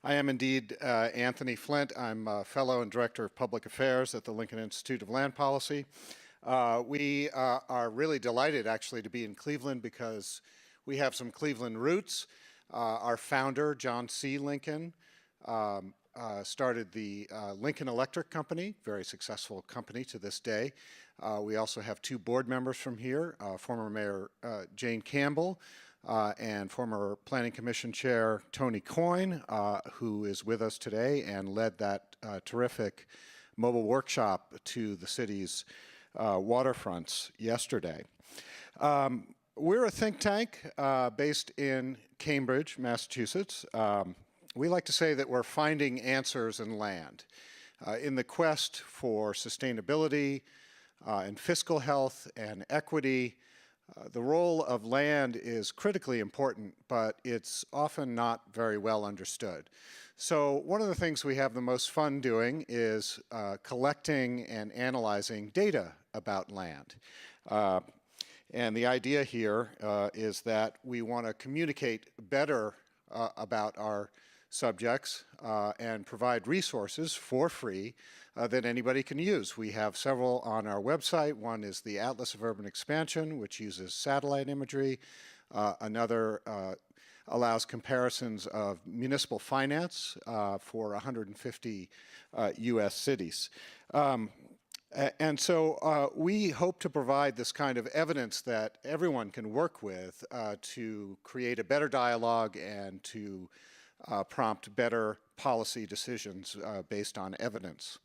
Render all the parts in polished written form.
I am indeed Anthony Flint. I'm a fellow and director of public affairs at the Lincoln Institute of Land Policy. We are really delighted actually to be in Cleveland because we have some Cleveland roots. Our founder, John C. Lincoln, started the Lincoln Electric Company, very successful company to this day. We also have two board members from here, former Mayor Jane Campbell and former Planning Commission Chair Tony Coyne, who is with us today and led that terrific mobile workshop to the city's waterfronts yesterday. We're a think tank based in Cambridge, Massachusetts. We like to say that we're finding answers in land. In the quest for sustainability and fiscal health and equity, the role of land is critically important, but it's often not very well understood. So one of the things we have the most fun doing is collecting and analyzing data about land. And the idea here is that we want to communicate better about our subjects and provide resources for free that anybody can use. We have several on our website. One is the Atlas of Urban Expansion, which uses satellite imagery. Another allows comparisons of municipal finance for 150 US cities. And so we hope to provide this kind of evidence that everyone can work with to create a better dialogue and to prompt better policy decisions based on evidence.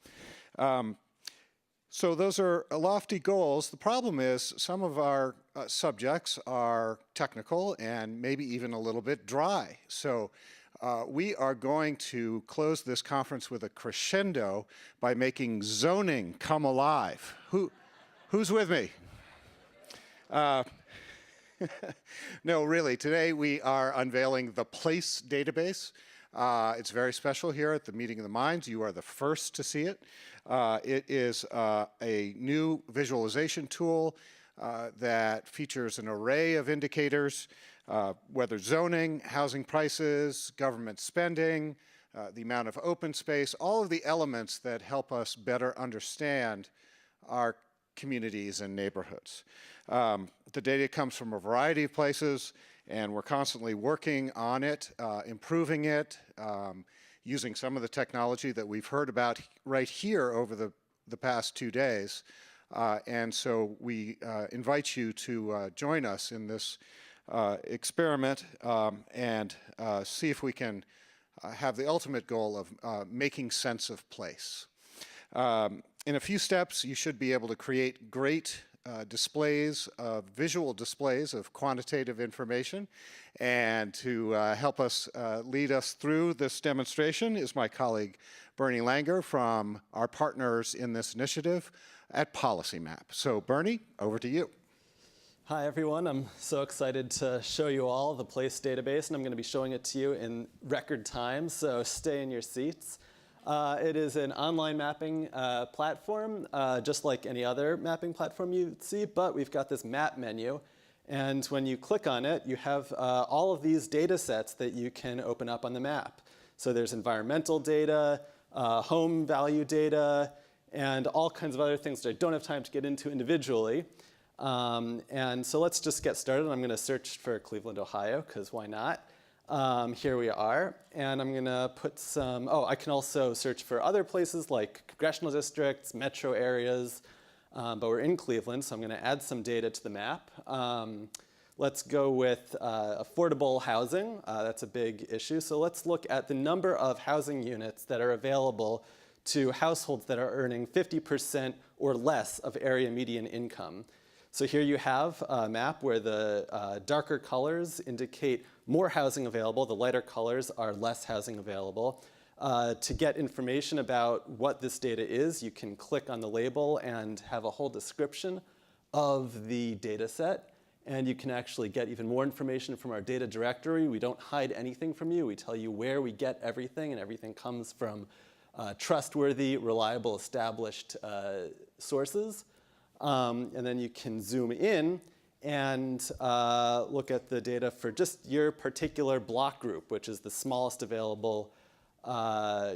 So those are lofty goals. The problem is some of our subjects are technical and maybe even a little bit dry. So we are going to close this conference with a crescendo by making zoning come alive. Who's with me? No, really, today we are unveiling the Place database. It's very special here at the Meeting of the Minds. You are the first to see it. It is a new visualization tool that features an array of indicators, whether zoning, housing prices, government spending, the amount of open space, all of the elements that help us better understand our communities and neighborhoods. The data comes from a variety of places, and we're constantly working on it, improving it, using some of the technology that we've heard about right here over the past 2 days. And so we invite you to join us in this experiment and see if we can have the ultimate goal of making sense of place. In a few steps, you should be able to create great visual displays of quantitative information. And to help us lead us through this demonstration is my colleague Bernie Langer from our partners in this initiative at PolicyMap. So Bernie, over to you. Hi everyone, I'm so excited to show you all the Place database, and I'm going to be showing it to you in record time, so stay in your seats. It is an online mapping platform, just like any other mapping platform you'd see, but we've got this map menu, and when you click on it, you have all of these data sets that you can open up on the map. So there's environmental data, home value data, and all kinds of other things that I don't have time to get into individually. And so let's just get started. I'm going to search for Cleveland, Ohio, because why not? Here we are, and I'm going to put some, I can also search for other places like congressional districts, metro areas, but we're in Cleveland, so I'm going to add some data to the map. Let's go with affordable housing. That's a big issue. So let's look at the number of housing units that are available to households that are earning 50% or less of area median income. So here you have a map where the darker colors indicate more housing available. The lighter colors are less housing available. To get information about what this data is, you can click on the label and have a whole description of the data set. And you can actually get even more information from our data directory. We don't hide anything from you. We tell you where we get everything, and everything comes from trustworthy, reliable, established sources. And then you can zoom in and look at the data for just your particular block group, which is the smallest available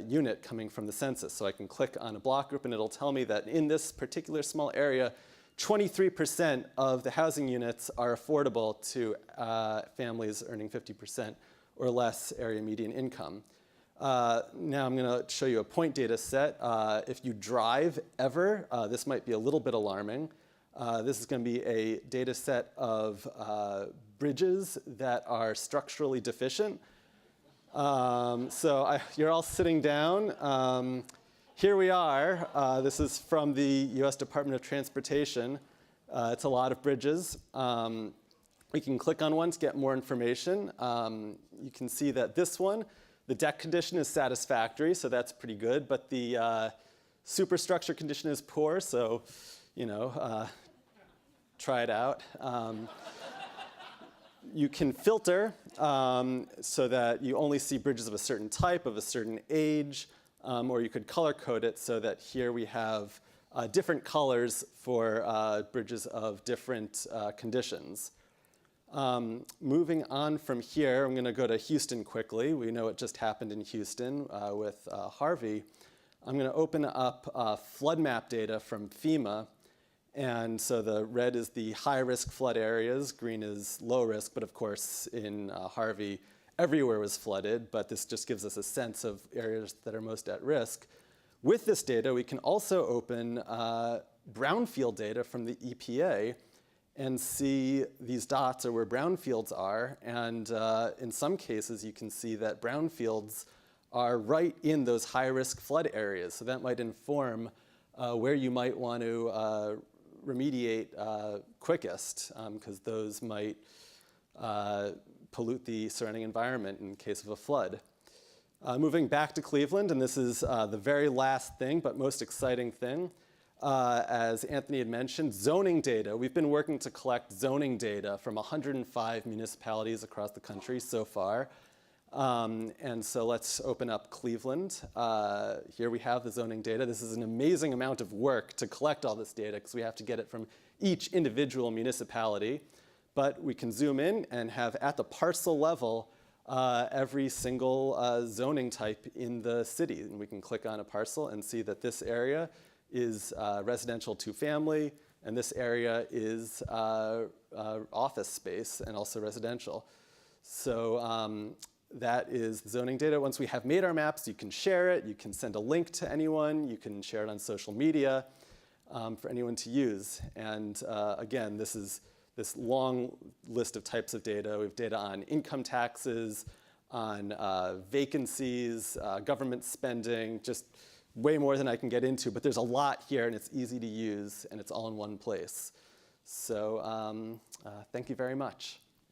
unit coming from the census. So I can click on a block group and it'll tell me that in this particular small area, 23% of the housing units are affordable to families earning 50% or less area median income. Now I'm going to show you a point data set. If you drive ever, this might be a little bit alarming. This is going to be a data set of bridges that are structurally deficient. You're all sitting down. Here we are. This is from the US Department of Transportation. It's a lot of bridges. We can click on one to get more information. You can see that this one, the deck condition is satisfactory, so that's pretty good, but the superstructure condition is poor, so, try it out. You can filter so that you only see bridges of a certain type, of a certain age, or you could color code it so that here we have different colors for bridges of different conditions. Moving on from here, I'm going to go to Houston quickly. We know it just happened in Houston with Harvey. I'm going to open up flood map data from FEMA. And so the red is the high-risk flood areas, green is low risk, but of course in Harvey, everywhere was flooded, but this just gives us a sense of areas that are most at risk. With this data, we can also open brownfield data from the EPA and see these dots are where brownfields are, and in some cases you can see that brownfields are right in those high-risk flood areas, so that might inform where you might want to remediate quickest, because those might pollute the surrounding environment in case of a flood. Moving back to Cleveland, and this is the very last thing, but most exciting thing. As Anthony had mentioned, zoning data. We've been working to collect zoning data from 105 municipalities across the country so far. And so let's open up Cleveland. Here we have the zoning data. This is an amazing amount of work to collect all this data because we have to get it from each individual municipality. But we can zoom in and have at the parcel level every single zoning type in the city. And we can click on a parcel and see that this area is residential 2-family, and this area is office space and also residential. So that is the zoning data. Once we have made our maps, you can share it, you can send a link to anyone, you can share it on social media for anyone to use. And again, this is this long list of types of data. We have data on income taxes, on vacancies, government spending, just way more than I can get into, but there's a lot here and it's easy to use and it's all in one place. So thank you very much.